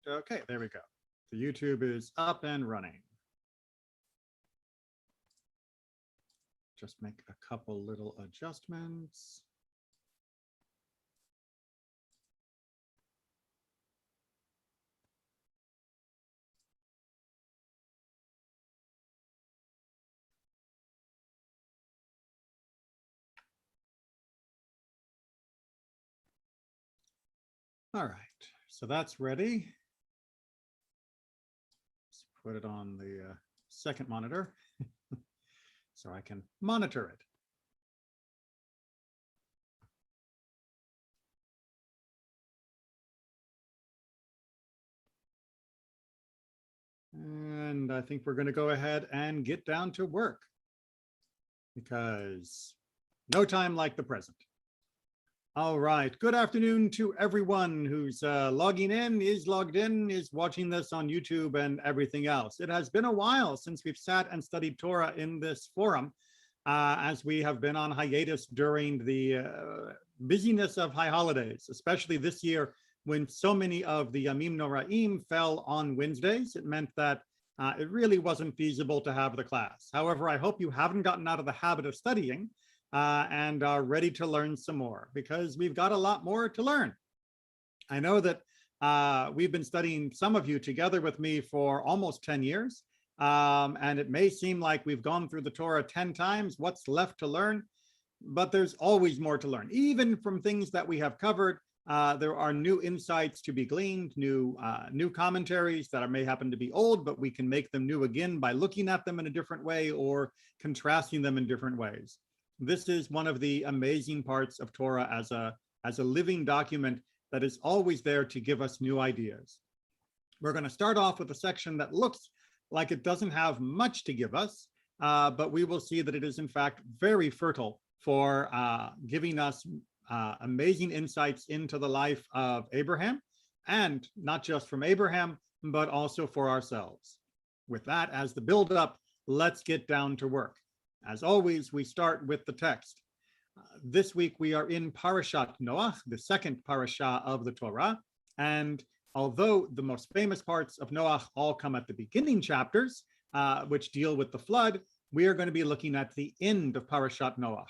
Okay, there we go. The YouTube is up and running. Just make a couple little adjustments. All right, so that's ready. Let's put it on the second monitor so I can monitor it. And I think we're going to go ahead and get down to work because no time like the present. All right. Good afternoon to everyone who's logging in, is logged in, is watching this on YouTube and everything else. It has been a while since we've sat and studied Torah in this forum, as we have been on hiatus during the busyness of high holidays, especially this year when so many of the Yamim Noraim fell on Wednesdays. It meant that it really wasn't feasible to have the class. However, I hope you haven't gotten out of the habit of studying and are ready to learn some more, because we've got a lot more to learn. I know that we've been studying, some of you together with me, for almost 10 years. And it may seem like we've gone through the Torah 10 times. What's left to learn? But there's always more to learn. Even from things that we have covered, there are new insights to be gleaned, new commentaries that may happen to be old, but we can make them new again by looking at them in a different way or contrasting them in different ways. This is one of the amazing parts of Torah as a living document that is always there to give us new ideas. We're going to start off with a section that looks like it doesn't have much to give us, but we will see that it is in fact very fertile for giving us amazing insights into the life of Abraham, and not just from Abraham, but also for ourselves. With that as the buildup, let's get down to work. As always, we start with the text. This week we are in Parashat Noach, the second parasha of the Torah. And although the most famous parts of Noach all come at the beginning chapters, which deal with the flood, we are going to be looking at the end of Parashat Noach.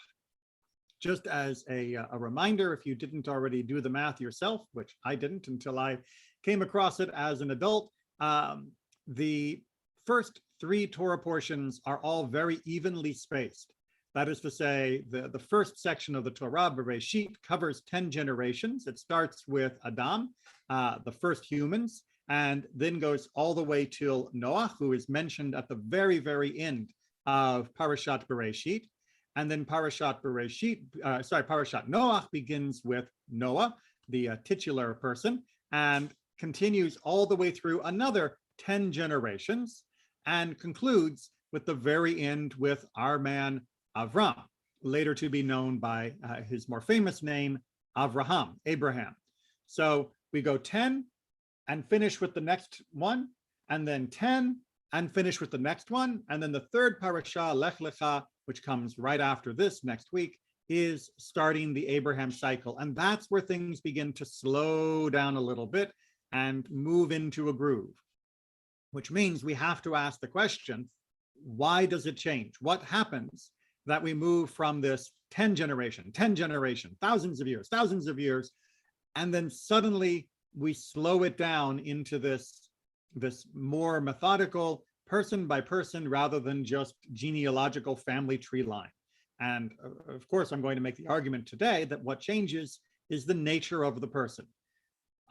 Just as a reminder, if you didn't already do the math yourself, which I didn't until I came across it as an adult, the first 3 Torah portions are all very evenly spaced. That is to say, the first section of the Torah, Bereshit, covers 10 generations. It starts with Adam, the first humans, and then goes all the way till Noach, who is mentioned at the very, very end of Parashat Bereshit. And then Parashat Noach begins with Noah, the titular person, and continues all the way through another 10 generations, and concludes with the very end with our man Avram, later to be known by his more famous name, Avraham, Abraham. So we go 10 and finish with the next one, and then 10 and finish with the next one. And then the third parasha, Lech Lecha, which comes right after this next week, is starting the Abraham cycle. And that's where things begin to slow down a little bit and move into a groove, which means we have to ask the question, why does it change? What happens that we move from this 10 generation, thousands of years, and then suddenly we slow it down into this more methodical, person by person, rather than just genealogical family tree line. And of course, I'm going to make the argument today that what changes is the nature of the person.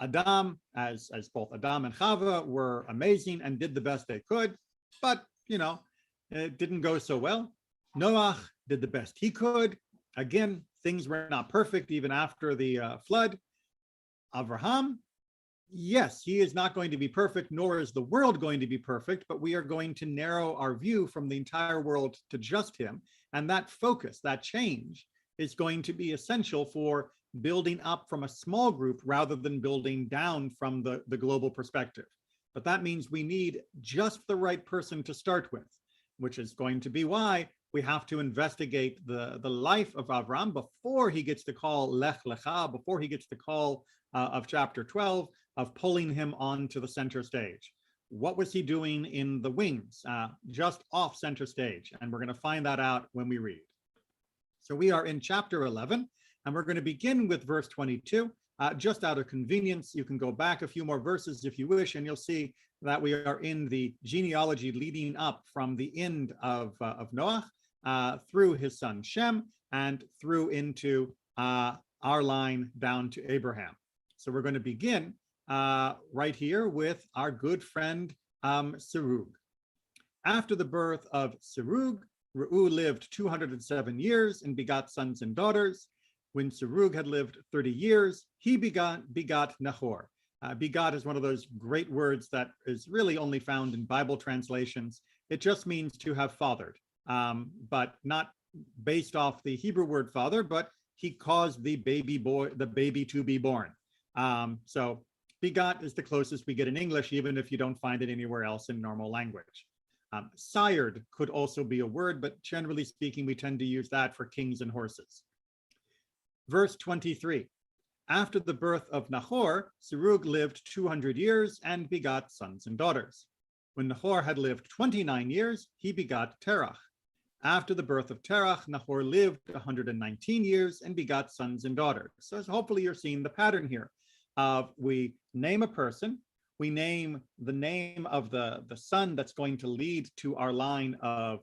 Adam, as both Adam and Chava were amazing and did the best they could, but it didn't go so well. Noach did the best he could. Again, things were not perfect even after the flood. Avraham, yes, he is not going to be perfect, nor is the world going to be perfect, but we are going to narrow our view from the entire world to just him. And that focus, that change, is going to be essential for building up from a small group rather than building down from the global perspective. But that means we need just the right person to start with, which is going to be why we have to investigate the life of Avram before he gets the call Lech Lecha, before he gets the call of chapter 12 of pulling him onto the center stage. What was he doing in the wings, just off center stage? And we're going to find that out when we read. So we are in chapter 11, and we're going to begin with verse 22. Just out of convenience, you can go back a few more verses if you wish, and you'll see that we are in the genealogy leading up from the end of Noach through his son Shem and through into our line down to Abraham. So we're going to begin right here with our good friend Serug. After the birth of Serug, Reu lived 207 years and begot sons and daughters. When Serug had lived 30 years, he begot Nahor. Begot is one of those great words that is really only found in Bible translations. It just means to have fathered, but not based off the Hebrew word father, but he caused the baby to be born. So begot is the closest we get in English, even if you don't find it anywhere else in normal language. Sired could also be a word, but generally speaking, we tend to use that for kings and horses. Verse 23, after the birth of Nahor, Serug lived 200 years and begot sons and daughters. When Nahor had lived 29 years, he begot Terach. After the birth of Terach, Nahor lived 119 years and begot sons and daughters. So hopefully you're seeing the pattern here of we name a person, we name the name of the son that's going to lead to our line of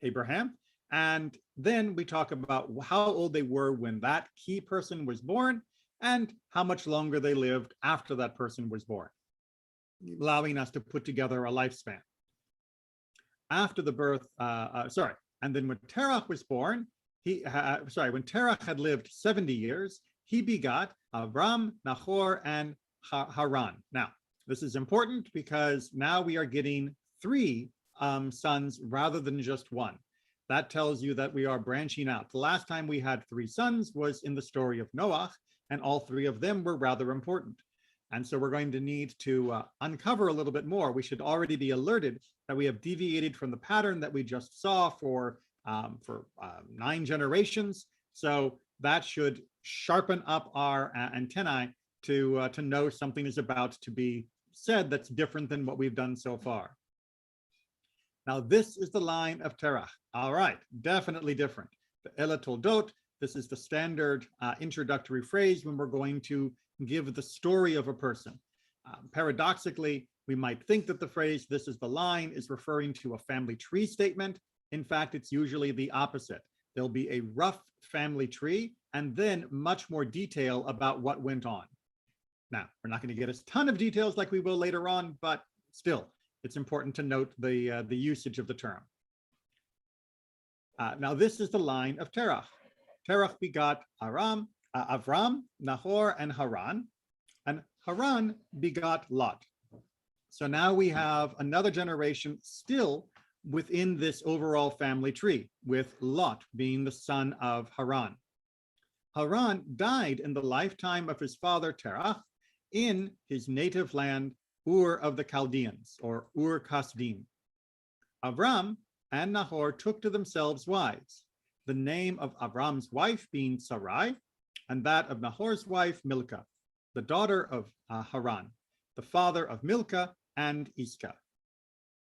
Abraham, and then we talk about how old they were when that key person was born and how much longer they lived after that person was born, allowing us to put together a lifespan. After the birth, and then when Terach was born, when Terach had lived 70 years, he begot Abram, Nahor, and Haran. Now, this is important because now we are getting 3 sons rather than just 1. That tells you that we are branching out. The last time we had 3 sons was in the story of Noach, and all 3 of them were rather important. And so we're going to need to uncover a little bit more. We should already be alerted that we have deviated from the pattern that we just saw for 9 generations. So that should sharpen up our antennae to know something is about to be said that's different than what we've done so far. Now, this is the line of Terach. All right, definitely different. The Ela Toldot, this is the standard introductory phrase when we're going to give the story of a person. Paradoxically, we might think that the phrase, this is the line, is referring to a family tree statement. In fact, it's usually the opposite. There'll be a rough family tree and then much more detail about what went on. Now, we're not going to get a ton of details like we will later on, but still, it's important to note the usage of the term. Now, this is the line of Terach. Terach begot Avram, Nahor, and Haran begot Lot. So now we have another generation still within this overall family tree, with Lot being the son of Haran. Haran died in the lifetime of his father Terach in his native land, Ur of the Chaldeans, or Ur Kasdim. Avram and Nahor took to themselves wives, the name of Avram's wife being Sarai, and that of Nahor's wife Milcah, the daughter of Haran, the father of Milcah and Iscah.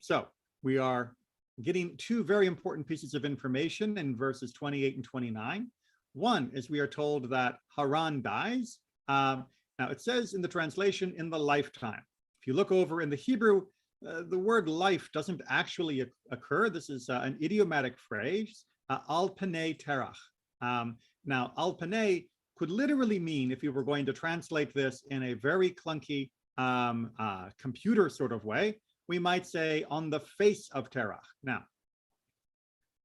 So we are getting 2 very important pieces of information in verses 28 and 29. One is we are told that Haran dies. Now it says in the translation, in the lifetime. If you look over in the Hebrew, the word life doesn't actually occur. This is an idiomatic phrase, al panei terach. Now, al panei could literally mean, if you were going to translate this in a very clunky computer sort of way, we might say on the face of terach. Now,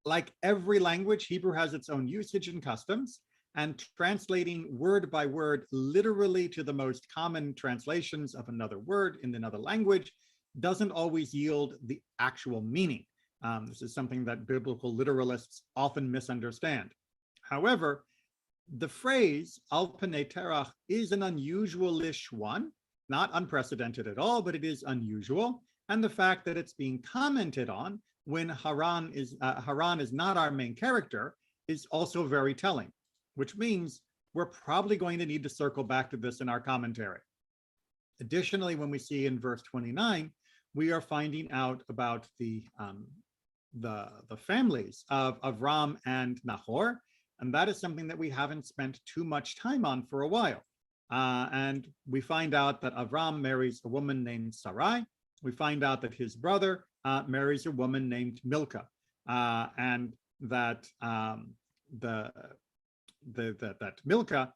like every language, Hebrew has its own usage and customs, and translating word by word literally to the most common translations of another word in another language doesn't always yield the actual meaning. This is something that biblical literalists often misunderstand. However, the phrase al panei terach is an unusual-ish one, not unprecedented at all, but it is unusual. And the fact that it's being commented on when Haran is not our main character is also very telling, which means we're probably going to need to circle back to this in our commentary. Additionally, when we see in verse 29, we are finding out about the families of Avram and Nahor, and that is something that we haven't spent too much time on for a while. And we find out that Avram marries a woman named Sarai. We find out that his brother marries a woman named Milcah, and that that Milcah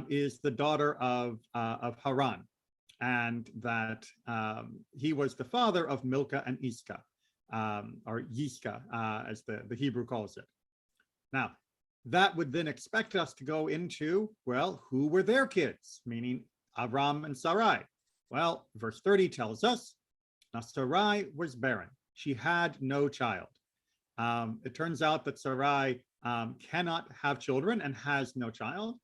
is the daughter of Haran, and that he was the father of Milcah and Iscah, or Yiska, as the Hebrew calls it. Now, that would then expect us to go into, well, who were their kids, meaning Avram and Sarai. Well, verse 30 tells us, now Sarai was barren. She had no child. It turns out that Sarai cannot have children and has no child.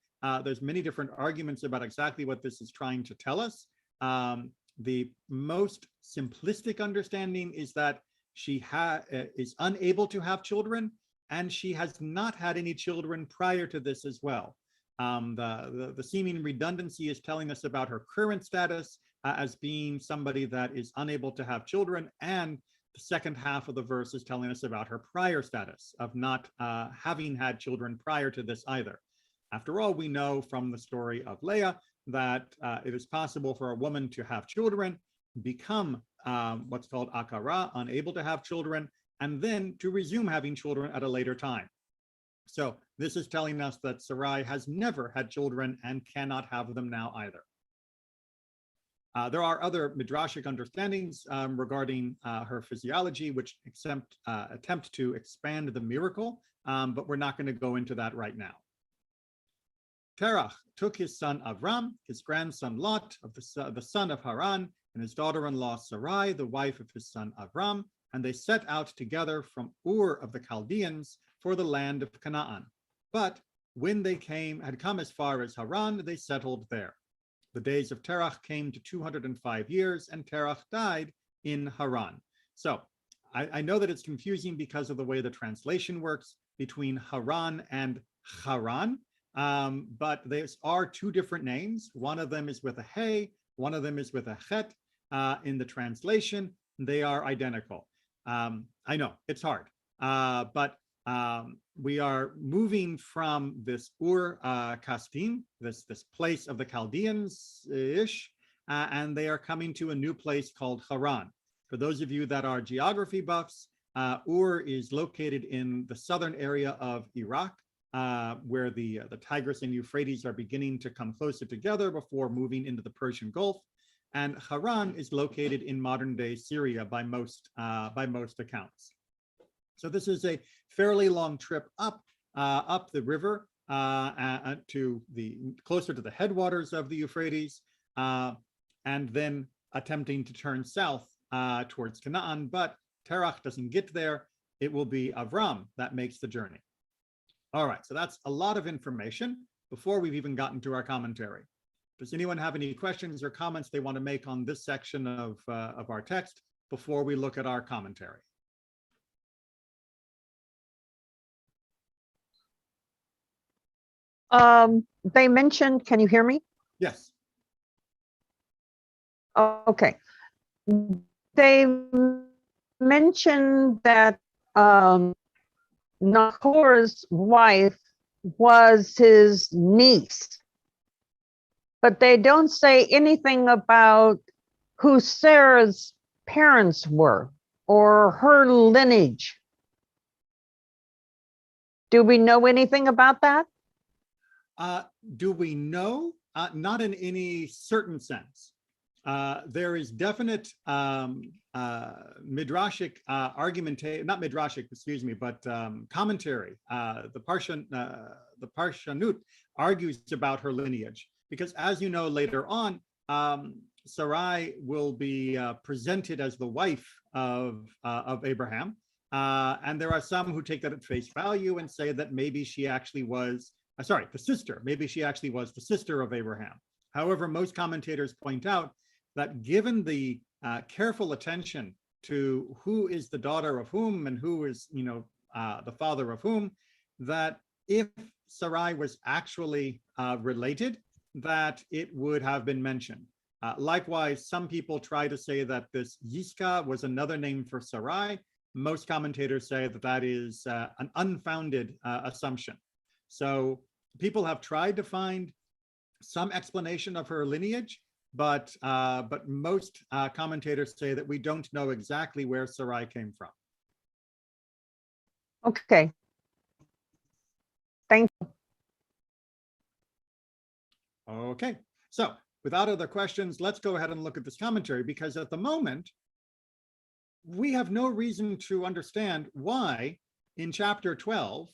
There's many different arguments about exactly what this is trying to tell us. The most simplistic understanding is that she is unable to have children, and she has not had any children prior to this as well. The seeming redundancy is telling us about her current status as being somebody that is unable to have children, and the second half of the verse is telling us about her prior status of not having had children prior to this either. After all, we know from the story of Leah that it is possible for a woman to have children, become what's called akara, unable to have children, and then to resume having children at a later time. So this is telling us that Sarai has never had children and cannot have them now either. There are other midrashic understandings regarding her physiology, which attempt to expand the miracle, but we're not going to go into that right now. Terach took his son Avram, his grandson Lot, of the son of Haran, and his daughter-in-law Sarai, the wife of his son Avram, and they set out together from Ur of the Chaldeans for the land of Canaan. But when they had come as far as Haran, they settled there. The days of Terach came to 205 years, and Terach died in Haran. So I know that it's confusing because of the way the translation works between Haran and Haran, but there are two different names. One of them is with a hey, one of them is with a chet. In the translation, they are identical. I know it's hard, but we are moving from this Ur Kasdim, this place of the Chaldeans-ish, and they are coming to a new place called Haran. For those of you that are geography buffs, Ur is located in the southern area of Iraq, where the Tigris and Euphrates are beginning to come closer together before moving into the Persian Gulf. And Haran is located in modern-day Syria by most accounts. So this is a fairly long trip up the river to closer to the headwaters of the Euphrates, and then attempting to turn south towards Canaan. But Terach doesn't get there. It will be Avram that makes the journey. All right, so that's a lot of information before we've even gotten to our commentary. Does anyone have any questions or comments they want to make on this section of our text before we look at our commentary? They mentioned, can you hear me? Yes. Okay. They mentioned that Nahor's wife was his niece, but they don't say anything about who Sarah's parents were or her lineage. Do we know anything about that? Do we know? Not in any certain sense. There is definite midrashic argumentation, not midrashic, excuse me, but commentary. The Parshanut argues about her lineage, because as you know, later on, Sarai will be presented as the wife of Abraham. And there are some who take that at face value and say that maybe she actually was, the sister, maybe she actually was the sister of Abraham. However, most commentators point out that given the careful attention to who is the daughter of whom and who is, the father of whom, that if Sarai was actually related, that it would have been mentioned. Likewise, some people try to say that this Yiska was another name for Sarai. Most commentators say that that is an unfounded assumption. So people have tried to find some explanation of her lineage, but most commentators say that we don't know exactly where Sarai came from. Okay. Thank you. Okay, so without other questions, let's go ahead and look at this commentary, because at the moment, we have no reason to understand why in chapter 12,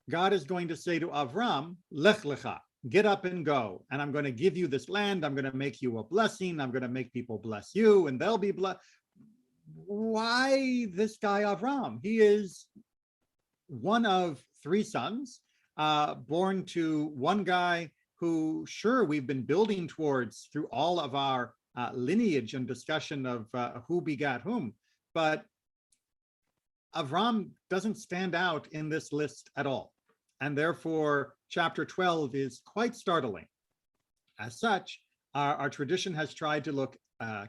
God is going to say to Avram, Lech Lecha, get up and go, and I'm going to give you this land. I'm going to make you a blessing. I'm going to make people bless you, and they'll be blessed. Why this guy Avram? He is one of three sons, born to one guy who, sure, we've been building towards through all of our lineage and discussion of who begat whom, but Avram doesn't stand out in this list at all. And therefore, chapter 12 is quite startling. As such, our tradition has tried to look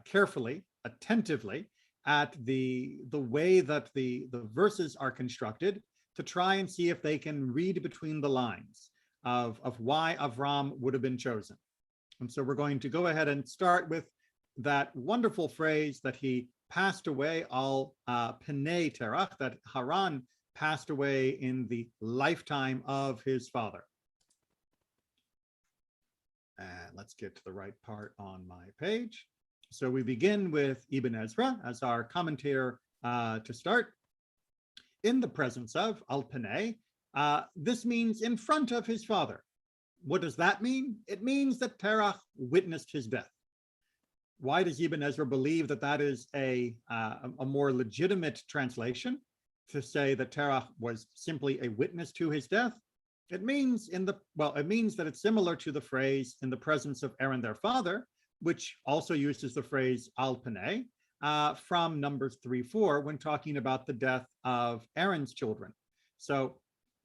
carefully, attentively, at the way that the verses are constructed to try and see if they can read between the lines of why Avram would have been chosen. And so we're going to go ahead and start with that wonderful phrase that he passed away al Pnei Terach, that Haran passed away in the lifetime of his father. And let's get to the right part on my page. So we begin with Ibn Ezra as our commentator to start. In the presence of al Pnei, this means in front of his father. What does that mean? It means that Terach witnessed his death. Why does Ibn Ezra believe that that is a more legitimate translation, to say that Terach was simply a witness to his death? It means it means that it's similar to the phrase in the presence of Aaron their father, which also uses the phrase al Pnei from Numbers 3:4 when talking about the death of Aaron's children. So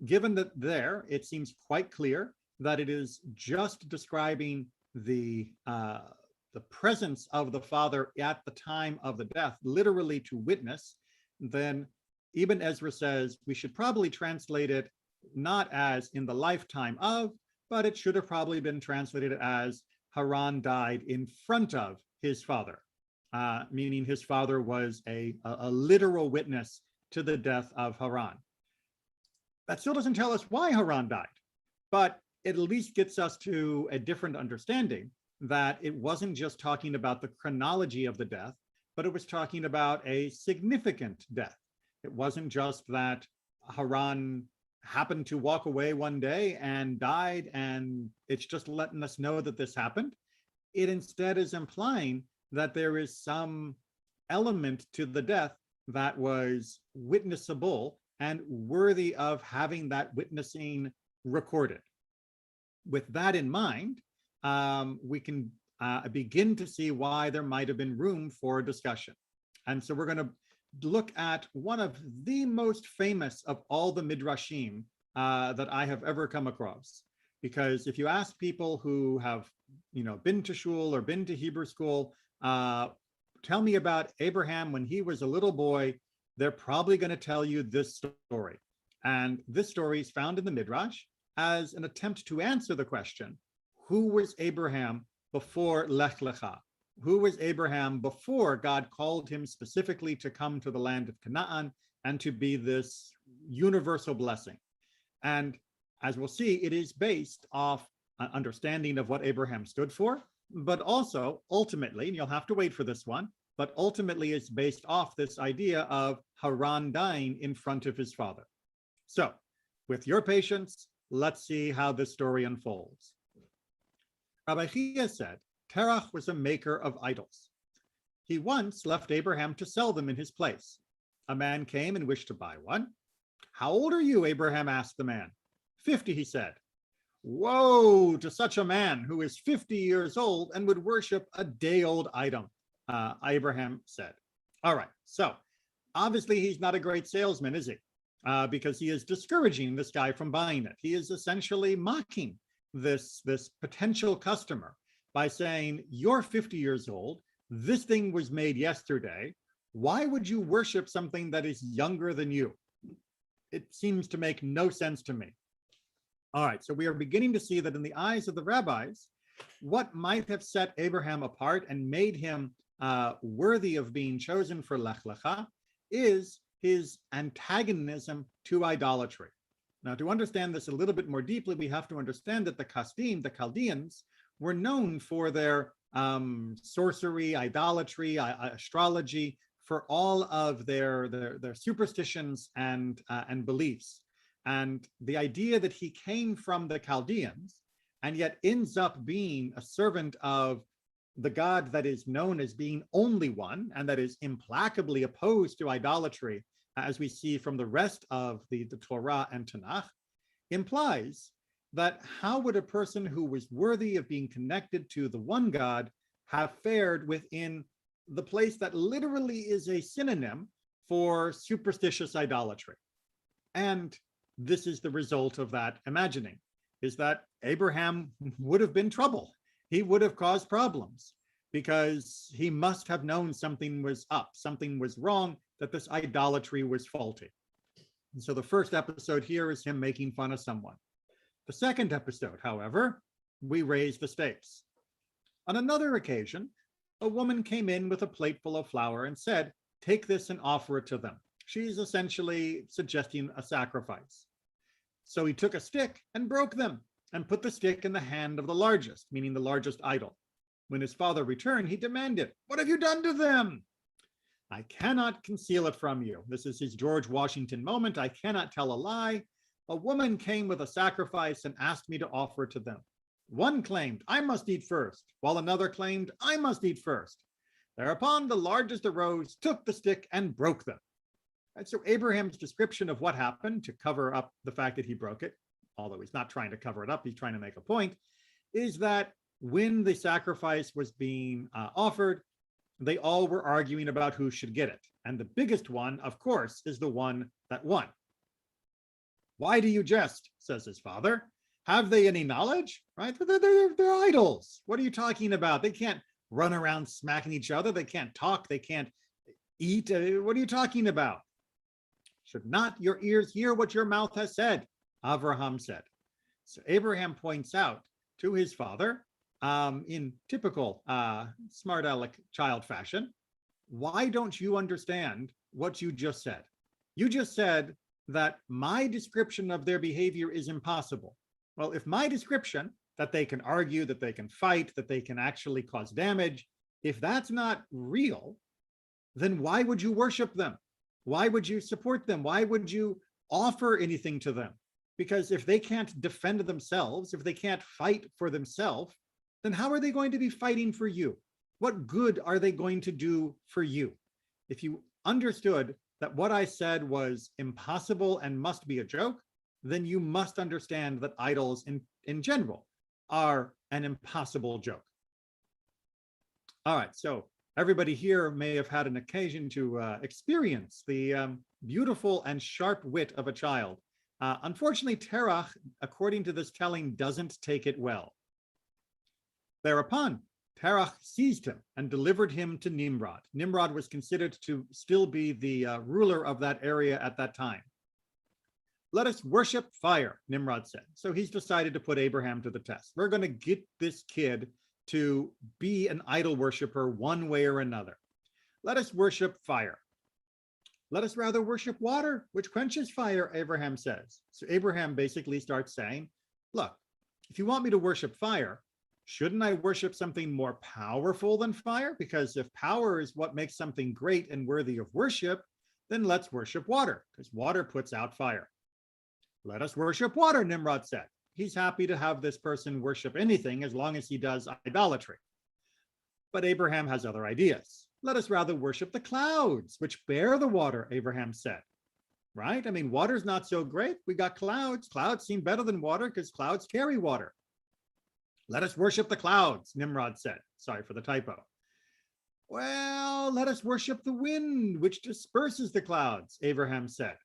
given that there, it seems quite clear that it is just describing the presence of the father at the time of the death, literally to witness, then Ibn Ezra says we should probably translate it not as in the lifetime of, but it should have probably been translated as Haran died in front of his father, meaning his father was a literal witness to the death of Haran. That still doesn't tell us why Haran died, but it at least gets us to a different understanding that it wasn't just talking about the chronology of the death, but it was talking about a significant death. It wasn't just that Haran happened to walk away one day and died, and it's just letting us know that this happened. It instead is implying that there is some element to the death that was witnessable and worthy of having that witnessing recorded. With that in mind, we can begin to see why there might have been room for discussion. And so we're going to look at one of the most famous of all the midrashim that I have ever come across. Because if you ask people who have, been to shul or been to Hebrew school, tell me about Abraham when he was a little boy, they're probably going to tell you this story. And this story is found in the Midrash as an attempt to answer the question, who was Abraham before Lech Lecha? Who was Abraham before God called him specifically to come to the land of Canaan and to be this universal blessing? And as we'll see, it is based off an understanding of what Abraham stood for, but also ultimately, and you'll have to wait for this one, but ultimately it's based off this idea of Haran dying in front of his father. So with your patience, let's see how this story unfolds. Rabbi Chia said, Terach was a maker of idols. He once left Abraham to sell them in his place. A man came and wished to buy one. How old are you? Abraham asked the man. 50, he said. Woe to such a man who is 50 years old and would worship a day-old item, Abraham said. All right, so obviously he's not a great salesman, is he? Because he is discouraging this guy from buying it. He is essentially mocking this potential customer by saying, you're 50 years old, this thing was made yesterday. Why would you worship something that is younger than you? It seems to make no sense to me. All right, so we are beginning to see that in the eyes of the rabbis, what might have set Abraham apart and made him worthy of being chosen for Lech Lecha is his antagonism to idolatry. Now, to understand this a little bit more deeply, we have to understand that the Kasdim, the Chaldeans, were known for their sorcery, idolatry, astrology, for all of their superstitions and beliefs. And the idea that he came from the Chaldeans and yet ends up being a servant of the God that is known as being only one and that is implacably opposed to idolatry, as we see from the rest of the Torah and Tanakh, implies that how would a person who was worthy of being connected to the one God have fared within the place that literally is a synonym for superstitious idolatry? And this is the result of that imagining, is that Abraham would have been trouble. He would have caused problems because he must have known something was up, something was wrong, that this idolatry was faulty. And so the first episode here is him making fun of someone. The second episode, however, we raise the stakes. On another occasion, a woman came in with a plate full of flour and said, take this and offer it to them. She's essentially suggesting a sacrifice. So he took a stick and broke them and put the stick in the hand of the largest, meaning the largest idol. When his father returned, he demanded, what have you done to them? I cannot conceal it from you. This is his George Washington moment. I cannot tell a lie. A woman came with a sacrifice and asked me to offer it to them. One claimed, I must eat first, while another claimed, I must eat first. Thereupon the largest arose, took the stick, and broke them. And so Abraham's description of what happened to cover up the fact that he broke it, although he's not trying to cover it up, he's trying to make a point, is that when the sacrifice was being offered, they all were arguing about who should get it. And the biggest one, of course, is the one that won. Why do you jest? Says his father. Have they any knowledge? Right? They're idols. What are you talking about? They can't run around smacking each other. They can't talk. They can't eat. What are you talking about? Should not your ears hear what your mouth has said? Avraham said. So Abraham points out to his father, in typical smart aleck child fashion, why don't you understand what you just said? You just said that my description of their behavior is impossible. Well, if my description, that they can argue, that they can fight, that they can actually cause damage, if that's not real, then why would you worship them? Why would you support them? Why would you offer anything to them? Because if they can't defend themselves, if they can't fight for themselves, then how are they going to be fighting for you? What good are they going to do for you? If you understood that what I said was impossible and must be a joke, then you must understand that idols in general are an impossible joke. All right, so everybody here may have had an occasion to experience the beautiful and sharp wit of a child. Unfortunately, Terach, according to this telling, doesn't take it well. Thereupon, Terach seized him and delivered him to Nimrod. Nimrod was considered to still be the ruler of that area at that time. Let us worship fire, Nimrod said. So he's decided to put Abraham to the test. We're going to get this kid to be an idol worshiper one way or another. Let us worship fire. Let us rather worship water, which quenches fire, Abraham says. So Abraham basically starts saying, look, if you want me to worship fire, shouldn't I worship something more powerful than fire? Because if power is what makes something great and worthy of worship, then let's worship water, because water puts out fire. Let us worship water, Nimrod said. He's happy to have this person worship anything as long as he does idolatry. But Abraham has other ideas. Let us rather worship the clouds, which bear the water, Abraham said. Right? I mean, water's not so great. We got clouds. Clouds seem better than water because clouds carry water. Let us worship the clouds, Nimrod said. Sorry for the typo. Well, let us worship the wind, which disperses the clouds, Abraham said.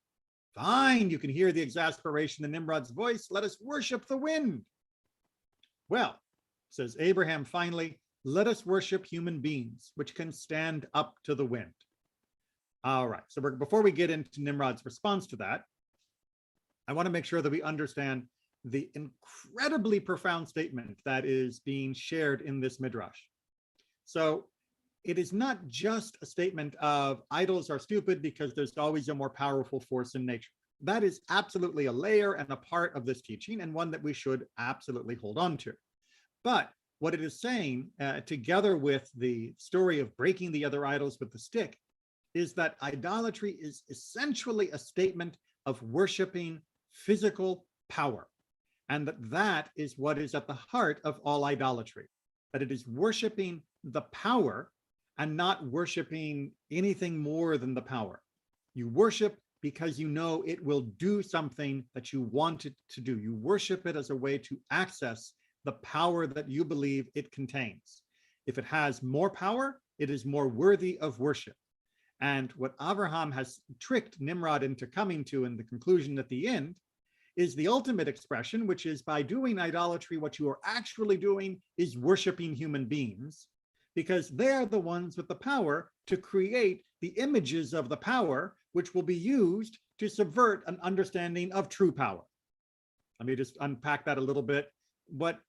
Fine, you can hear the exasperation in Nimrod's voice. Let us worship the wind. Well, Says Abraham finally, let us worship human beings which can stand up to the wind. All right, so before we get into Nimrod's response to that, I want to make sure that we understand the incredibly profound statement that is being shared in this midrash. So it is not just a statement of idols are stupid because there's always a more powerful force in nature. That is absolutely a layer and a part of this teaching, and one that we should absolutely hold on to. But what it is saying, together with the story of breaking the other idols with the stick, is that idolatry is essentially a statement of worshiping physical power. And that is what is at the heart of all idolatry, that it is worshiping the power and not worshiping anything more than the power. You worship because you know it will do something that you want it to do. You worship it as a way to access the power that you believe it contains. If it has more power, it is more worthy of worship. And what Abraham has tricked Nimrod into coming to in the conclusion at the end is the ultimate expression, which is by doing idolatry, what you are actually doing is worshiping human beings, because they are the ones with the power to create the images of the power, which will be used to subvert an understanding of true power. Let me just unpack that a little bit. What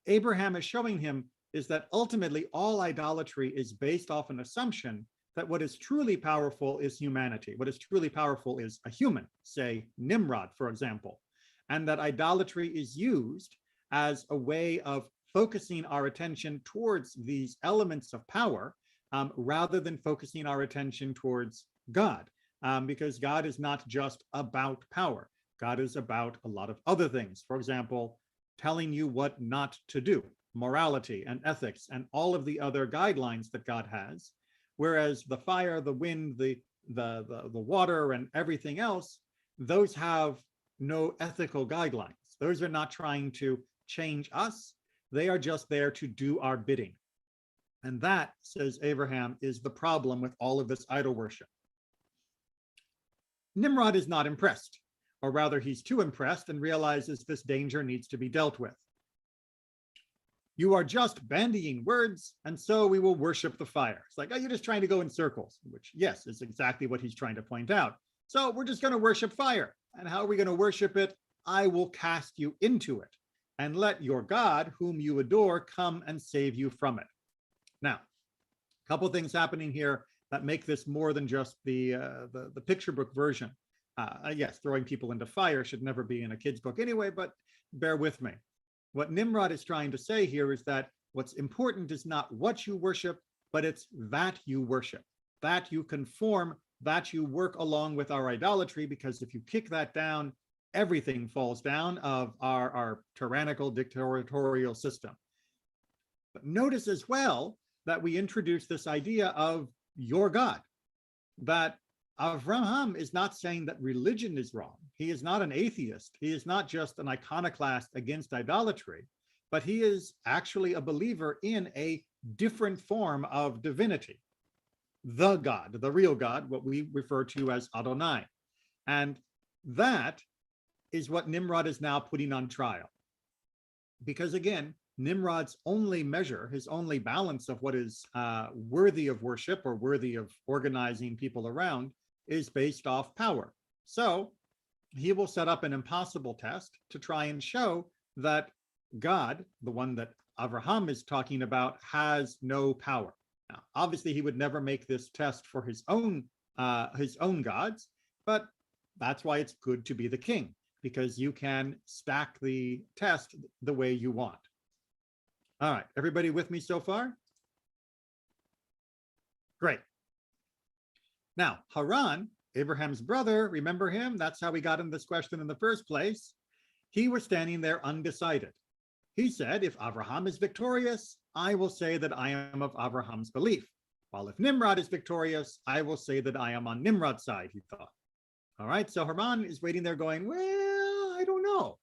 Abraham is showing him is that ultimately all idolatry is based off an assumption that what is truly powerful is humanity. What is truly powerful is a human, say Nimrod, for example, and that idolatry is used as a way of focusing our attention towards these elements of power rather than focusing our attention towards God, because God is not just about power. God is about a lot of other things. For example, telling you what not to do, morality and ethics and all of the other guidelines that God has. Whereas the fire, the wind, the water, and everything else, those have no ethical guidelines. Those are not trying to change us. They are just there to do our bidding. And that, says Abraham, is the problem with all of this idol worship. Nimrod is not impressed, or rather he's too impressed and realizes this danger needs to be dealt with. You are just bandying words, and so we will worship the fire. It's like, oh, you're just trying to go in circles, which, yes, is exactly what he's trying to point out. So we're just going to worship fire. And how are we going to worship it? I will cast you into it, and let your God, whom you adore, come and save you from it. Now, a couple things happening here that make this more than just the picture book version. Yes, throwing people into fire should never be in a kid's book anyway, but bear with me. What Nimrod is trying to say here is that what's important is not what you worship, but it's that you worship, that you conform, that you work along with our idolatry, because if you kick that down, everything falls down of our tyrannical dictatorial system. But notice as well that we introduce this idea of your God, that Avraham is not saying that religion is wrong. He is not an atheist. He is not just an iconoclast against idolatry, but he is actually a believer in a different form of divinity, the God, the real God, what we refer to as Adonai. And that is what Nimrod is now putting on trial. Because again, Nimrod's only measure, his only balance of what is worthy of worship or worthy of organizing people around is based off power. So he will set up an impossible test to try and show that God, the one that Abraham is talking about, has no power. Now, obviously, he would never make this test for his own gods, but that's why it's good to be the king, because you can stack the test the way you want. All right, everybody with me so far? Great. Now, Haran, Abraham's brother, remember him? That's how we got in this question in the first place. He was standing there undecided. He said, if Abraham is victorious, I will say that I am of Abraham's belief. While if Nimrod is victorious, I will say that I am on Nimrod's side, he thought. All right, so Haran is waiting there going, well, I don't know,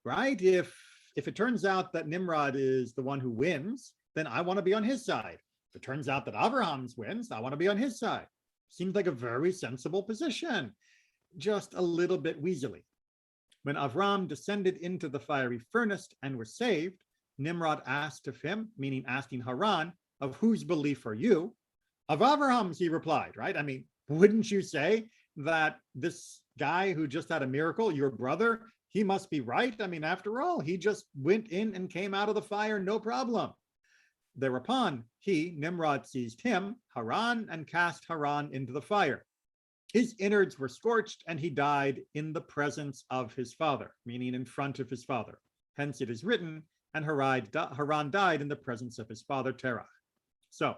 right? If it turns out that Nimrod is the one who wins, then I want to be on his side. If it turns out that Abraham wins, I want to be on his side. Seems like a very sensible position, just a little bit weaselly. When Avram descended into the fiery furnace and was saved, Nimrod asked of him, meaning asking Haran, of whose belief are you? Of Abraham's, he replied, right? I mean, wouldn't you say that this guy who just had a miracle, your brother, he must be right? I mean, after all, he just went in and came out of the fire, no problem. Thereupon, he, Nimrod, seized him, Haran, and cast Haran into the fire. His innards were scorched, and he died in the presence of his father, meaning in front of his father. Hence it is written, and Haran died in the presence of his father Terah. So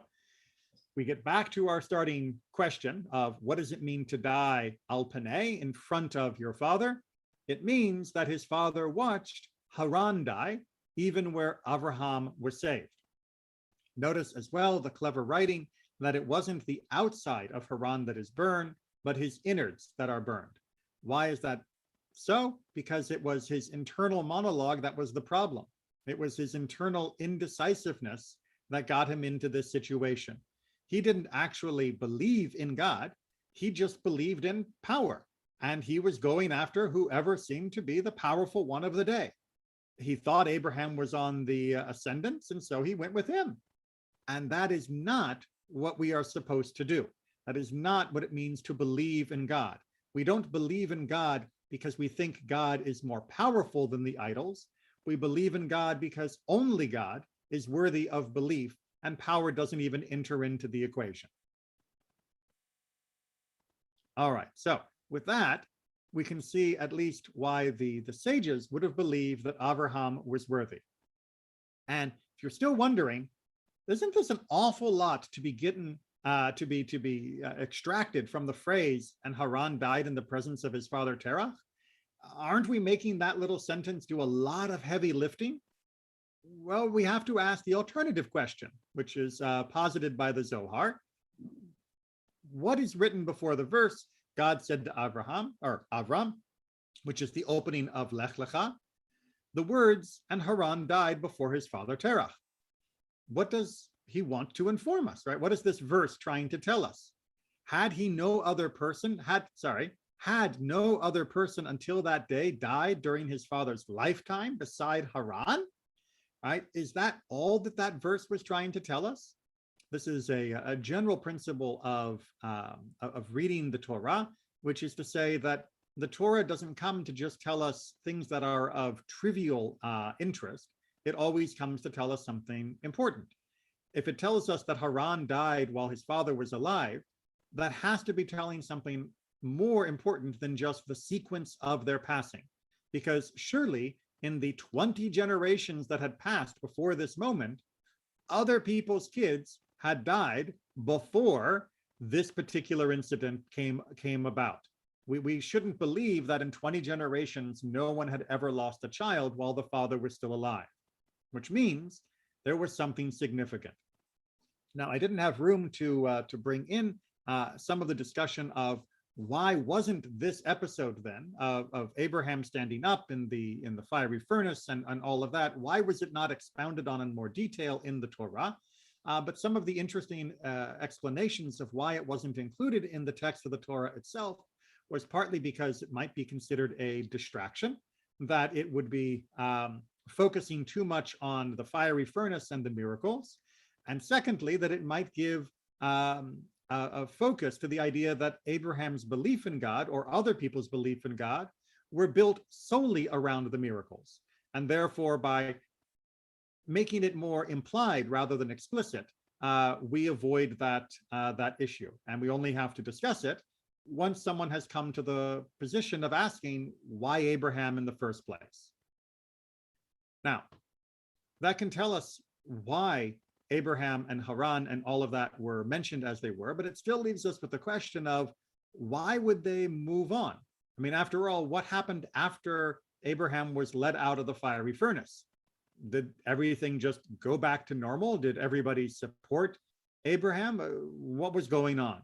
we get back to our starting question of what does it mean to die al paneh, in front of your father? It means that his father watched Haran die, even where Abraham was saved. Notice as well the clever writing that it wasn't the outside of Haran that is burned, but his innards that are burned. Why is that so? Because it was his internal monologue that was the problem. It was his internal indecisiveness that got him into this situation. He didn't actually believe in God. He just believed in power. And he was going after whoever seemed to be the powerful one of the day. He thought Abraham was on the ascendance, and so he went with him. And that is not what we are supposed to do. That is not what it means to believe in God. We don't believe in God because we think God is more powerful than the idols. We believe in God because only God is worthy of belief, and power doesn't even enter into the equation. All right, so with that, we can see at least why the sages would have believed that Abraham was worthy. And if you're still wondering, isn't this an awful lot to be getting to be extracted from the phrase, and Haran died in the presence of his father Terah? Aren't we making that little sentence do a lot of heavy lifting? Well, we have to ask the alternative question, which is posited by the Zohar. What is written before the verse? God said to Avram, which is the opening of Lech Lecha, the words, and Haran died before his father Terah. What does he want to inform us, right? What is this verse trying to tell us? Had no other person until that day died during his father's lifetime beside Haran, right? Is that all that verse was trying to tell us? This is a general principle of reading the Torah, which is to say that the Torah doesn't come to just tell us things that are of trivial interest. It always comes to tell us something important. If it tells us that Haran died while his father was alive, that has to be telling something more important than just the sequence of their passing. Because surely in the 20 generations that had passed before this moment, other people's kids had died before this particular incident came about. We shouldn't believe that in 20 generations, no one had ever lost a child while the father was still alive, which means there was something significant. Now, I didn't have room to bring in some of the discussion of why wasn't this episode then of Abraham standing up in the fiery furnace and all of that, why was it not expounded on in more detail in the Torah? But some of the interesting explanations of why it wasn't included in the text of the Torah itself was partly because it might be considered a distraction, that it would be focusing too much on the fiery furnace and the miracles. And secondly, that it might give a focus to the idea that Abraham's belief in God or other people's belief in God were built solely around the miracles. And therefore, by making it more implied rather than explicit, we avoid that issue. And we only have to discuss it once someone has come to the position of asking why Abraham in the first place. Now, that can tell us why Abraham and Haran and all of that were mentioned as they were, but it still leaves us with the question of why would they move on? I mean, after all, what happened after Abraham was led out of the fiery furnace? Did everything just go back to normal? Did everybody support Abraham? What was going on?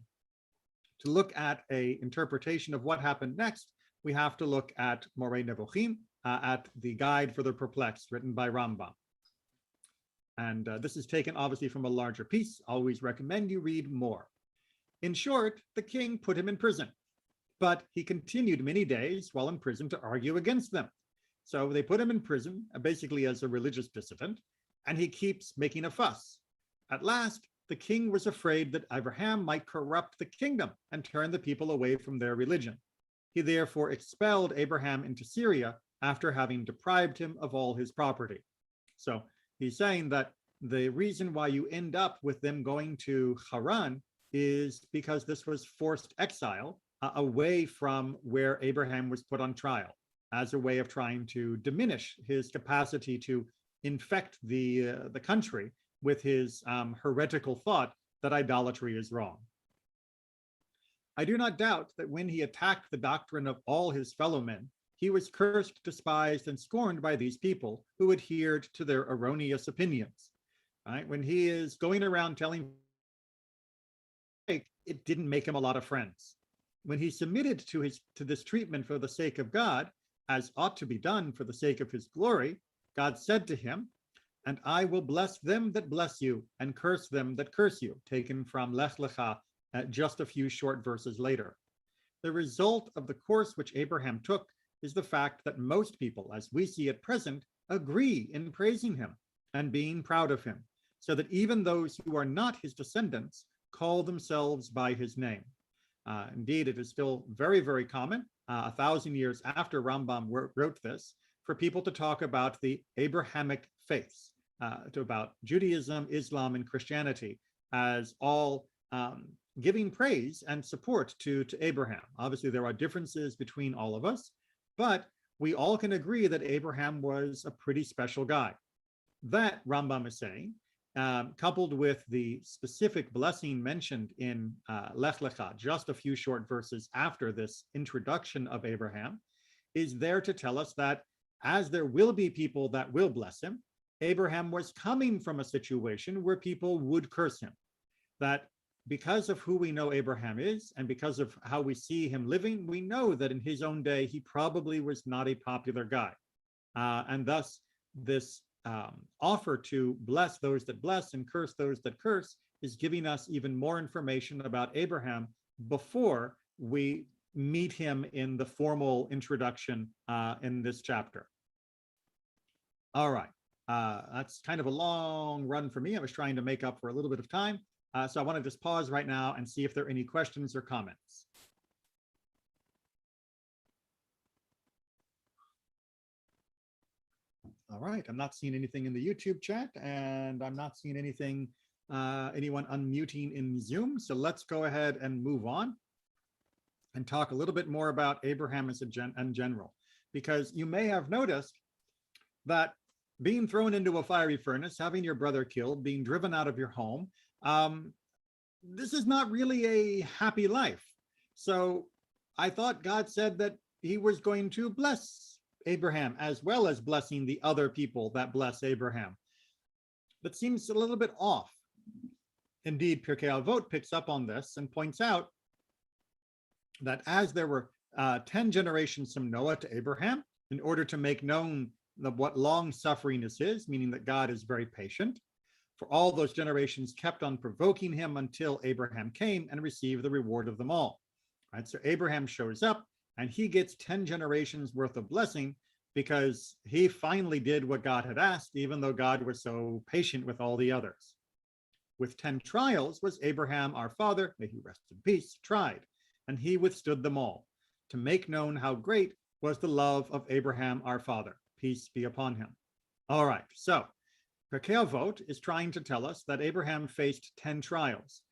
To look at an interpretation of what happened next, we have to look at Moreh Nevuchim, at the Guide for the Perplexed, written by Rambam. And this is taken obviously from a larger piece. Always recommend you read more. In short, the king put him in prison, but he continued many days while in prison to argue against them. So they put him in prison, basically as a religious dissident, and he keeps making a fuss. At last, the king was afraid that Abraham might corrupt the kingdom and turn the people away from their religion. He therefore expelled Abraham into Syria after having deprived him of all his property. So he's saying that the reason why you end up with them going to Haran is because this was forced exile away from where Abraham was put on trial, as a way of trying to diminish his capacity to infect the country with his heretical thought that idolatry is wrong. I do not doubt that when he attacked the doctrine of all his fellow men, he was cursed, despised, and scorned by these people who adhered to their erroneous opinions. Right? When he is going around telling, it didn't make him a lot of friends. When he submitted to this treatment for the sake of God, as ought to be done for the sake of his glory, God said to him, "And I will bless them that bless you, and curse them that curse you," taken from Lech Lecha, just a few short verses later. The result of the course which Abraham took is the fact that most people, as we see at present, agree in praising him and being proud of him, so that even those who are not his descendants call themselves by his name. Indeed, it is still very, very common, 1,000 years after Rambam wrote this, for people to talk about the Abrahamic faiths, about Judaism, Islam, and Christianity as all giving praise and support to Abraham. Obviously, there are differences between all of us, but we all can agree that Abraham was a pretty special guy. That, Rambam is saying, coupled with the specific blessing mentioned in Lech Lecha, just a few short verses after this introduction of Abraham, is there to tell us that as there will be people that will bless him, Abraham was coming from a situation where people would curse him. That because of who we know Abraham is, and because of how we see him living, we know that in his own day, he probably was not a popular guy. And thus, this offer to bless those that bless and curse those that curse is giving us even more information about Abraham before we meet him in the formal introduction in this chapter. All right, that's kind of a long run for me. I was trying to make up for a little bit of time. So I want to just pause right now and see if there are any questions or comments. All right, I'm not seeing anything in the YouTube chat, and I'm not seeing anything, anyone unmuting in Zoom. So let's go ahead and move on and talk a little bit more about Abraham in general, because you may have noticed that being thrown into a fiery furnace, having your brother killed, being driven out of your home, this is not really a happy life. So I thought God said that he was going to bless Abraham as well as blessing the other people that bless Abraham. That seems a little bit off. Indeed, Pirkei Avot picks up on this and points out that as there were 10 generations from Noah to Abraham, in order to make known what long suffering is, meaning that God is very patient, for all those generations kept on provoking him until Abraham came and received the reward of them all. Right? So Abraham shows up and he gets 10 generations worth of blessing because he finally did what God had asked, even though God was so patient with all the others. With 10 trials was Abraham, our father, may he rest in peace, tried, and he withstood them all, to make known how great was the love of Abraham, our father. Peace be upon him. All right, so Pirkei Avot is trying to tell us that Abraham faced 10 trials.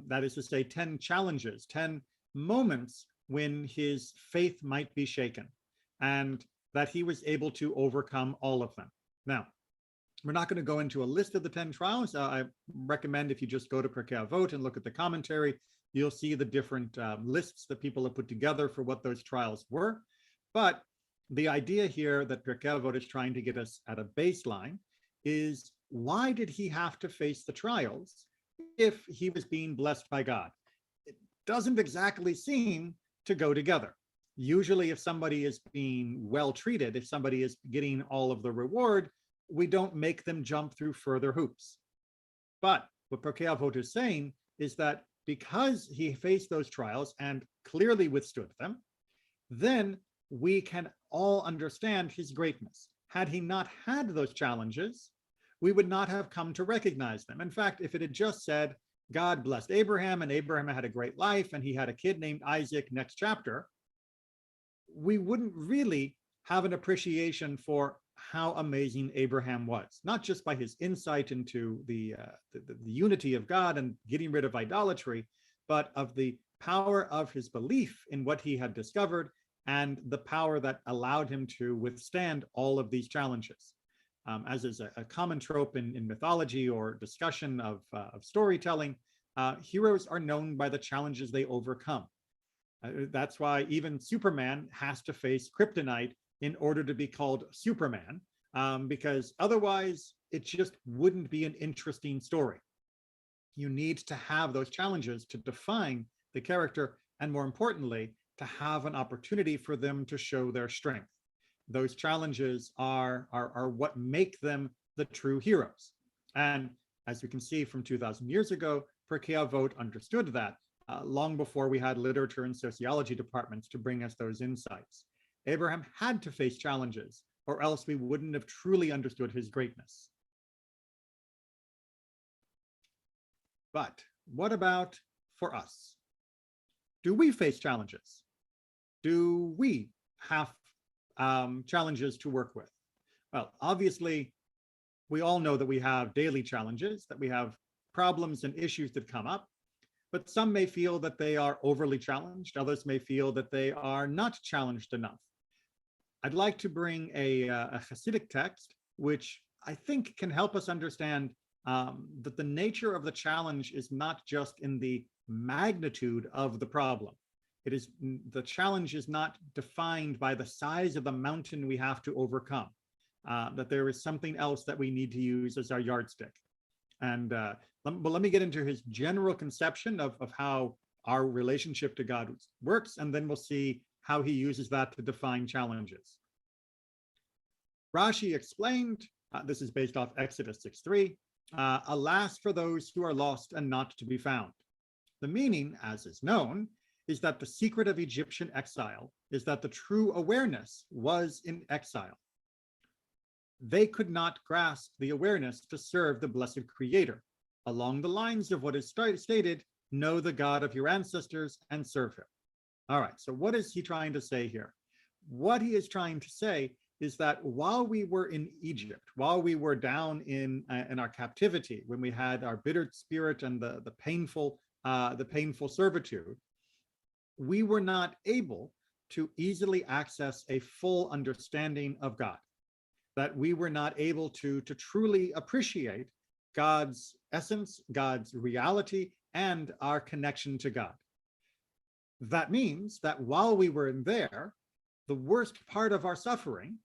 That is to say, 10 challenges, 10 moments when his faith might be shaken, and that he was able to overcome all of them. Now, we're not going to go into a list of the 10 trials. I recommend if you just go to Pirkei Avot and look at the commentary, you'll see the different lists that people have put together for what those trials were. But the idea here that Pirkei Avot is trying to get us at a baseline is, why did he have to face the trials if he was being blessed by God? It doesn't exactly seem to go together. Usually, if somebody is being well treated, if somebody is getting all of the reward, we don't make them jump through further hoops. But what Pirkei Avot is saying is that because he faced those trials and clearly withstood them, then we can all understand his greatness. Had he not had those challenges, we would not have come to recognize them. In fact, if it had just said, God blessed Abraham and Abraham had a great life and he had a kid named Isaac next chapter, we wouldn't really have an appreciation for how amazing Abraham was, not just by his insight into the unity of God and getting rid of idolatry, but of the power of his belief in what he had discovered and the power that allowed him to withstand all of these challenges. As is a common trope in mythology or discussion of storytelling, heroes are known by the challenges they overcome. That's why even Superman has to face kryptonite in order to be called Superman, because otherwise it just wouldn't be an interesting story. You need to have those challenges to define the character, and more importantly, to have an opportunity for them to show their strength. Those challenges are what make them the true heroes. And as we can see from 2,000 years ago, Pirkei Avot understood that long before we had literature and sociology departments to bring us those insights. Abraham had to face challenges, or else we wouldn't have truly understood his greatness. But what about for us? Do we face challenges? Do we have challenges to work with? Well, obviously, we all know that we have daily challenges, that we have problems and issues that come up, but some may feel that they are overly challenged. Others may feel that they are not challenged enough. I'd like to bring a Hasidic text, which I think can help us understand that the nature of the challenge is not just in the magnitude of the problem. It is, the challenge is not defined by the size of the mountain we have to overcome, that there is something else that we need to use as our yardstick. And let me get into his general conception of how our relationship to God works, and then we'll see how he uses that to define challenges. Rashi explained, this is based off Exodus 6:3, alas for those who are lost and not to be found. The meaning, as is known, is that the secret of Egyptian exile is that the true awareness was in exile. They could not grasp the awareness to serve the blessed Creator, along the lines of what is stated, know the God of your ancestors and serve him. All right, so what is he trying to say here? What he is trying to say is that while we were in Egypt, while we were down in our captivity, when we had our bitter spirit and the painful servitude, we were not able to easily access a full understanding of God, that we were not able to truly appreciate God's essence, God's reality, and our connection to God. That means that while we were in there, the worst part of our suffering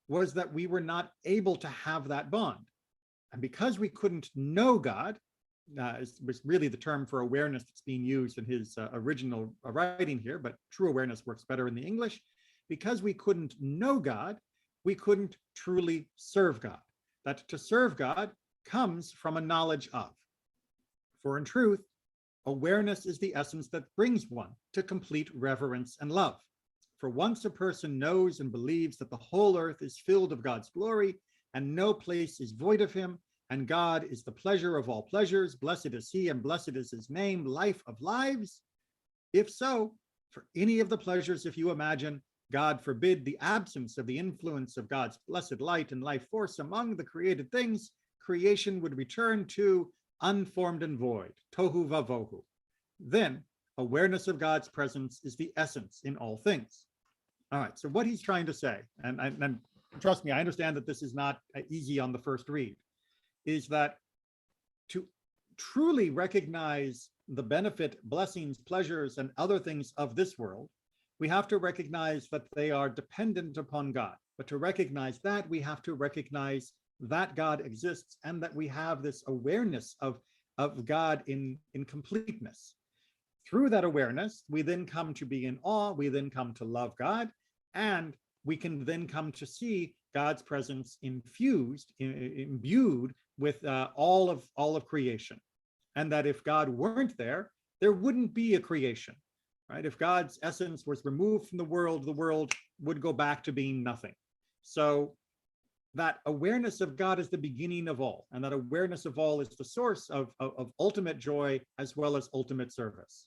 was that we were not able to have that bond. And because we couldn't know God, was really the term for awareness that's being used in his original writing here, but true awareness works better in the English. Because we couldn't know God, we couldn't truly serve God. That to serve God comes from a knowledge of. For in truth, awareness is the essence that brings one to complete reverence and love. For once a person knows and believes that the whole earth is filled of God's glory, and no place is void of him, and God is the pleasure of all pleasures, blessed is he and blessed is his name, life of lives. If so, for any of the pleasures, if you imagine, God forbid, the absence of the influence of God's blessed light and life force among the created things, creation would return to unformed and void, tohu vavohu. Then awareness of God's presence is the essence in all things. All right, so what he's trying to say, and trust me, I understand that this is not easy on the first read, is that to truly recognize the benefit, blessings, pleasures, and other things of this world, we have to recognize that they are dependent upon God. But to recognize that, we have to recognize that God exists and that we have this awareness of God in completeness. Through that awareness, we then come to be in awe, we then come to love God, and we can then come to see God's presence imbued with all of creation. And that if God weren't there, there wouldn't be a creation. right? If God's essence was removed from the world would go back to being nothing. So that awareness of God is the beginning of all, and that awareness of all is the source of ultimate joy as well as ultimate service.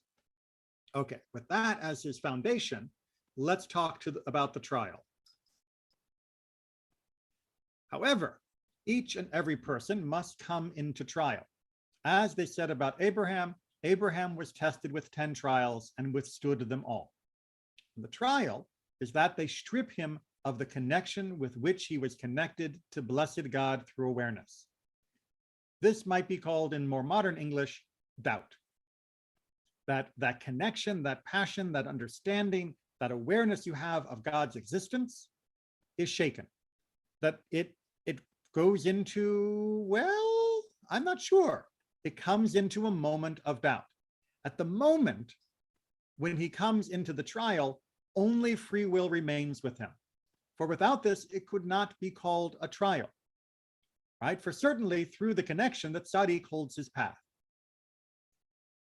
Okay, with that as his foundation, let's talk about the trial. However, each and every person must come into trial. As they said about Abraham, Abraham was tested with 10 trials and withstood them all. The trial is that they strip him of the connection with which he was connected to blessed God through awareness. This might be called in more modern English, doubt. That connection, that passion, that understanding, that awareness you have of God's existence is shaken. That it goes into, well, I'm not sure. It comes into a moment of doubt. At the moment when he comes into the trial, only free will remains with him. For without this, it could not be called a trial, right? For certainly through the connection that Sadiq holds his path.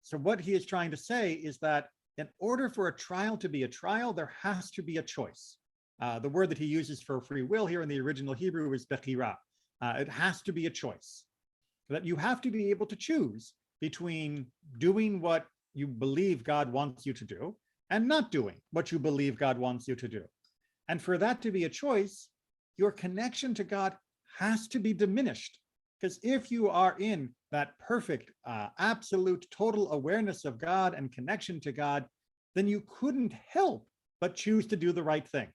So what he is trying to say is that in order for a trial to be a trial, there has to be a choice. The word that he uses for free will here in the original Hebrew is bechira. It has to be a choice. That you have to be able to choose between doing what you believe God wants you to do and not doing what you believe God wants you to do. And for that to be a choice, your connection to God has to be diminished. Because if you are in that perfect, absolute, total awareness of God and connection to God, then you couldn't help but choose to do the right thing.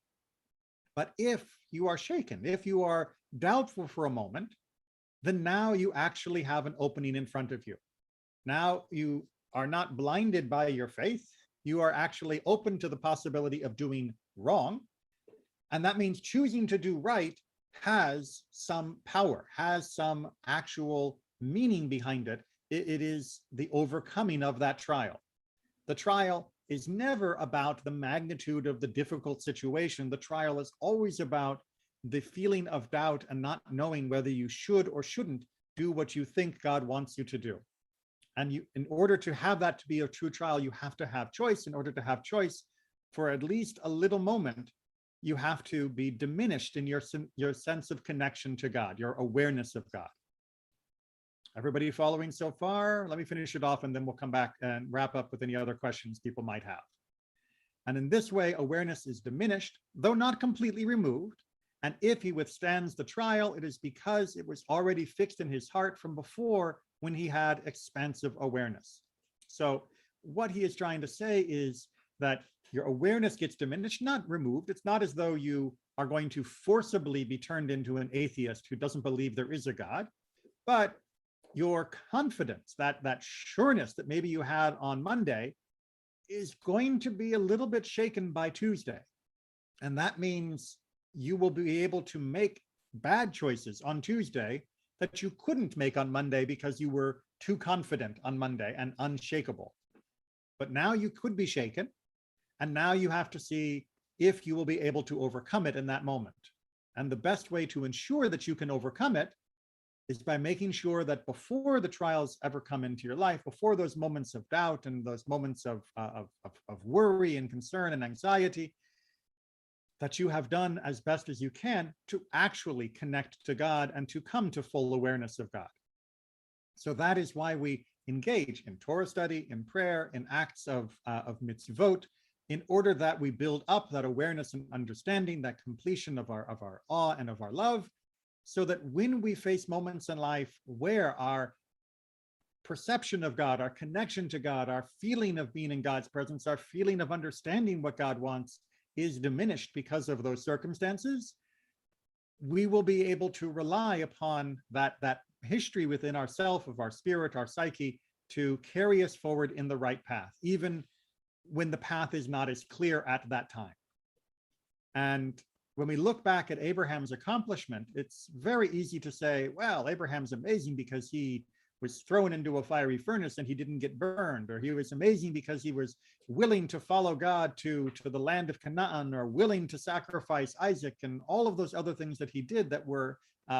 But if you are shaken, if you are doubtful for a moment, then now you actually have an opening in front of you. Now you are not blinded by your faith. You are actually open to the possibility of doing wrong. And that means choosing to do right has some power, has some actual meaning behind it. It is the overcoming of that trial. The trial is never about the magnitude of the difficult situation. The trial is always about the feeling of doubt and not knowing whether you should or shouldn't do what you think God wants you to do. And you, in order to have that to be a true trial, you have to have choice. In order to have choice for at least a little moment, you have to be diminished in your sense of connection to God, your awareness of God. Everybody following so far? Let me finish it off and then we'll come back and wrap up with any other questions people might have. And in this way, awareness is diminished, though not completely removed. And if he withstands the trial, it is because it was already fixed in his heart from before when he had expansive awareness. So what he is trying to say is that your awareness gets diminished, not removed. It's not as though you are going to forcibly be turned into an atheist who doesn't believe there is a God, but your confidence, that sureness that maybe you had on Monday is going to be a little bit shaken by Tuesday. And that means you will be able to make bad choices on Tuesday that you couldn't make on Monday because you were too confident on Monday and unshakable. But now you could be shaken. And now you have to see if you will be able to overcome it in that moment. And the best way to ensure that you can overcome it is by making sure that before the trials ever come into your life, before those moments of doubt and those moments of worry and concern and anxiety, that you have done as best as you can to actually connect to God and to come to full awareness of God. So that is why we engage in Torah study, in prayer, in acts of mitzvot, in order that we build up that awareness and understanding, that completion of our awe and of our love, so that when we face moments in life where our perception of God, our connection to God, our feeling of being in God's presence, our feeling of understanding what God wants is diminished because of those circumstances, we will be able to rely upon that history within ourself, of our spirit, our psyche, to carry us forward in the right path, even when the path is not as clear at that time. And when we look back at Abraham's accomplishment, it's very easy to say, well, Abraham's amazing because he was thrown into a fiery furnace and he didn't get burned, or he was amazing because he was willing to follow God to the land of Canaan, or willing to sacrifice Isaac, and all of those other things that he did that were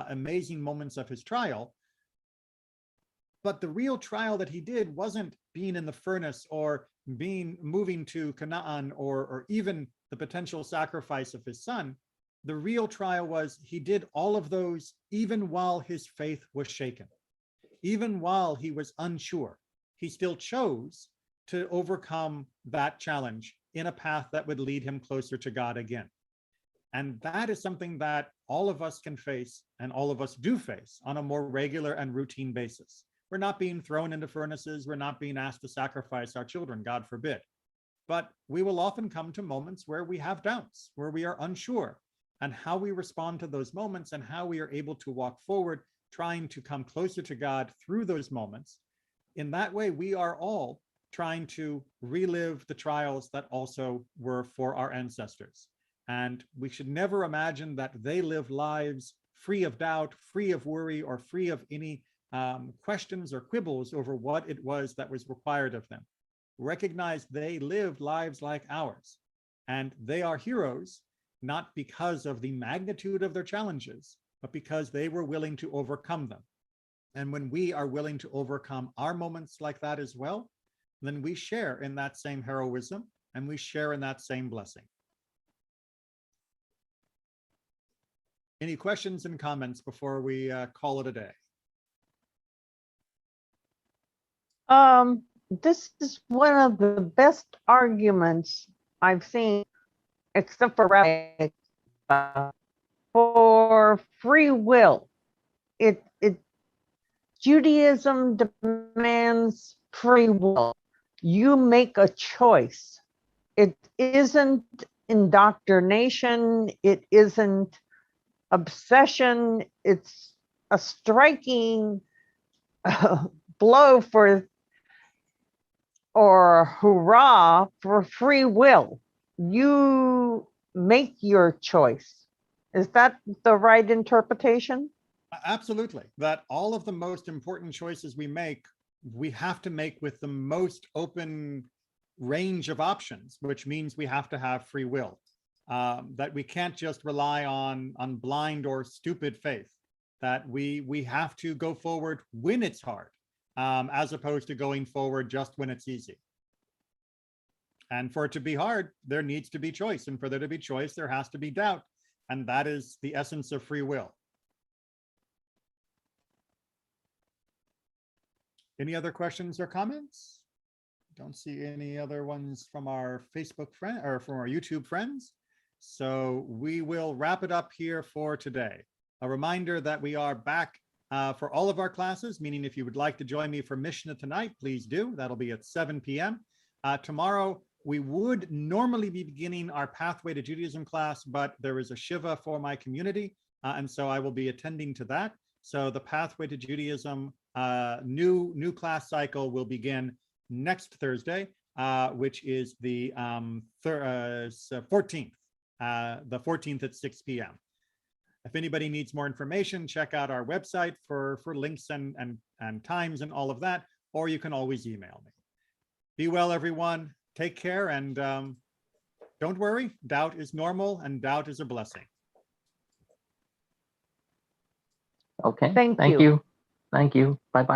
amazing moments of his trial. But the real trial that he did wasn't being in the furnace or moving to Canaan, or even the potential sacrifice of his son, the real trial was he did all of those even while his faith was shaken, even while he was unsure. He still chose to overcome that challenge in a path that would lead him closer to God again. And that is something that all of us can face, and all of us do face on a more regular and routine basis. We're not being thrown into furnaces. We're not being asked to sacrifice our children, God forbid. But we will often come to moments where we have doubts, where we are unsure, and how we respond to those moments and how we are able to walk forward, trying to come closer to God through those moments. In that way, we are all trying to relive the trials that also were for our ancestors. And we should never imagine that they live lives free of doubt, free of worry, or free of any questions or quibbles over what it was that was required of them. Recognize they lived lives like ours, and they are heroes, not because of the magnitude of their challenges, but because they were willing to overcome them. And when we are willing to overcome our moments like that as well, then we share in that same heroism, and we share in that same blessing. Any questions and comments before we call it a day? This is one of the best arguments I've seen, except for rabbis, for free will. Judaism demands free will. You make a choice. It isn't indoctrination. It isn't obsession. It's a striking blow for, or hurrah for free will. You make your choice. Is that the right interpretation? Absolutely. That all of the most important choices we have to make with the most open range of options, which means we have to have free will. That we can't just rely on blind or stupid faith, that we have to go forward when it's hard, as opposed to going forward just when it's easy. And for it to be hard, there needs to be choice. And for there to be choice, there has to be doubt. And that is the essence of free will. Any other questions or comments? Don't see any other ones from our Facebook friend or from our YouTube friends. So we will wrap it up here for today. A reminder that we are back for all of our classes, meaning if you would like to join me for Mishnah tonight, please do. That'll be at 7 p.m. Tomorrow, we would normally be beginning our Pathway to Judaism class, but there is a Shiva for my community, and so I will be attending to that. So the Pathway to Judaism new class cycle will begin next Thursday, which is the 14th, the 14th at 6 p.m. If anybody needs more information, check out our website for links and times and all of that, or you can always email me. Be well, everyone. Take care, and don't worry. Doubt is normal, and doubt is a blessing. Okay. Thank you. Thank you. Bye-bye.